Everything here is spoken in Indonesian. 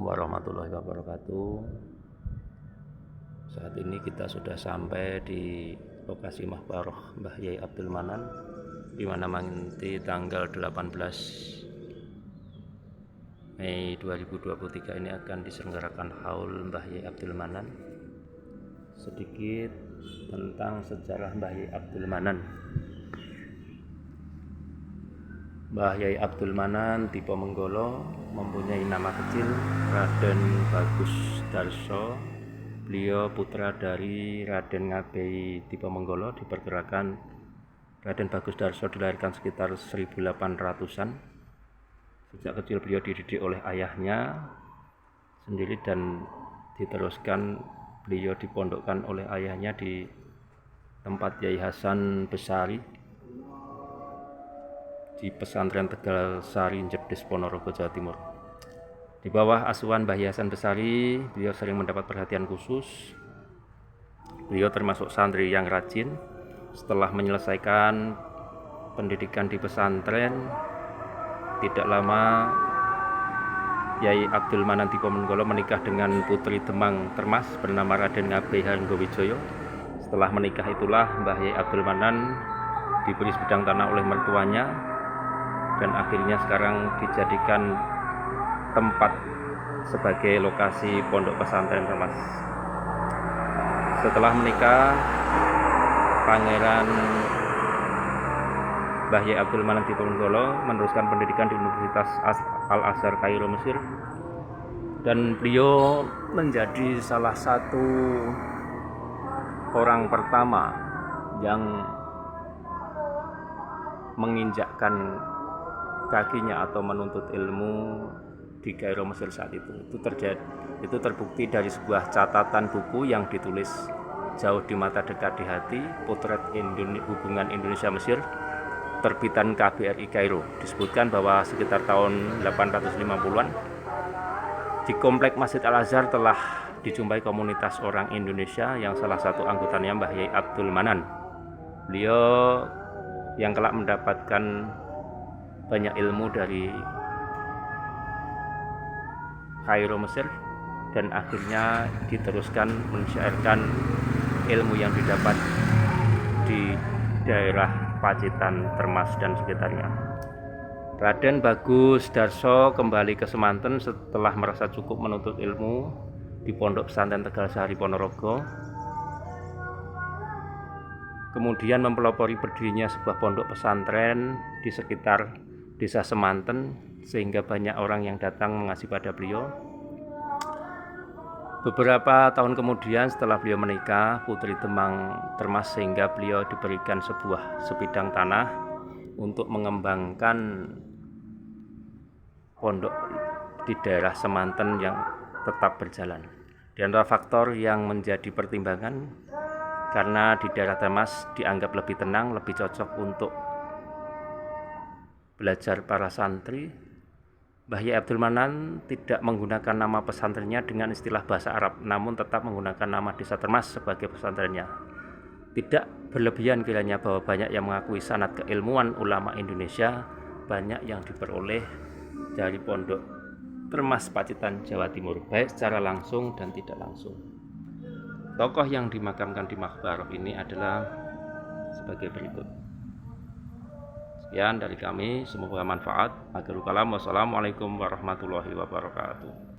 warahmatullahi wabarakatuh. Saat ini kita sudah sampai di lokasi Mahbaroh Mbah Yai Abdul Manan, di mana nanti tanggal 18 Mei 2023 ini akan diselenggarakan haul Mbah Yai Abdul Manan. Sedikit tentang sejarah Mbah Yai Abdul Manan. Mbah Yai Abdul Manan Tipo Menggolo mempunyai nama kecil Raden Bagus Darso. Beliau putra dari Raden Ngabei Tipo Menggolo. Diperkirakan Raden Bagus Darso dilahirkan sekitar 1800-an. Sejak kecil beliau dididik oleh ayahnya sendiri dan diteruskan beliau dipondokkan oleh ayahnya di tempat Yai Hasan Besari di pesantren Tegal Sari Jedes Ponorogo, Jawa Timur. Di bawah asuhan Mbah Yai Hasan Besari, beliau sering mendapat perhatian khusus. Beliau termasuk santri yang rajin. Setelah menyelesaikan pendidikan di pesantren, tidak lama Yai Abdul Manan Tipo Menggolo menikah dengan putri Demang Termas bernama Raden Ngabei Harenggowijoyo. Setelah menikah itulah Mbah Yai Abdul Manan diberi sebidang tanah oleh mertuanya dan akhirnya sekarang dijadikan tempat sebagai lokasi pondok pesantren Termas. Setelah menikah, Pangeran Mbah Yai Abdul Manan Tipo Menggolo meneruskan pendidikan di Universitas Al-Azhar Kairo, Mesir, dan beliau menjadi salah satu orang pertama yang menginjakkan kakinya atau menuntut ilmu di Kairo, Mesir saat itu. Itu terbukti dari sebuah catatan buku yang ditulis Jauh di Mata Dekat di Hati, Potret Hubungan Indonesia Mesir, terbitan KBRI Kairo. Disebutkan bahwa sekitar tahun 850-an di komplek Masjid Al-Azhar telah dijumpai komunitas orang Indonesia yang salah satu anggotanya Mbah Yai Abdul Manan. Beliau yang kelak mendapatkan banyak ilmu dari Kairo, Mesir, dan akhirnya diteruskan mensyairkan ilmu yang didapat di daerah Pacitan, Termas, dan sekitarnya. Raden Bagus Darso kembali ke Semanten setelah merasa cukup menuntut ilmu di Pondok Pesantren Tegal Sari Ponorogo. Kemudian mempelopori berdirinya sebuah pondok pesantren di sekitar Desa Semanten, sehingga banyak orang yang datang mengaji pada beliau. Beberapa tahun kemudian setelah beliau menikah putri Demang Termas, sehingga beliau diberikan sebuah sebidang tanah untuk mengembangkan pondok di daerah Semanten yang tetap berjalan. Di antara faktor yang menjadi pertimbangan, karena di daerah Termas dianggap lebih tenang, lebih cocok untuk belajar para santri, Mbah Yai Abdul Manan tidak menggunakan nama pesantrennya dengan istilah bahasa Arab, namun tetap menggunakan nama Desa Termas sebagai pesantrennya. Tidak berlebihan kiranya bahwa banyak yang mengakui sanad keilmuan ulama Indonesia, banyak yang diperoleh dari pondok Termas Pacitan, Jawa Timur, baik secara langsung dan tidak langsung. Tokoh yang dimakamkan di Mahbaroh ini adalah sebagai berikut. Sekian dari kami, semoga bermanfaat. Akhirul kalam, wassalamualaikum warahmatullahi wabarakatuh.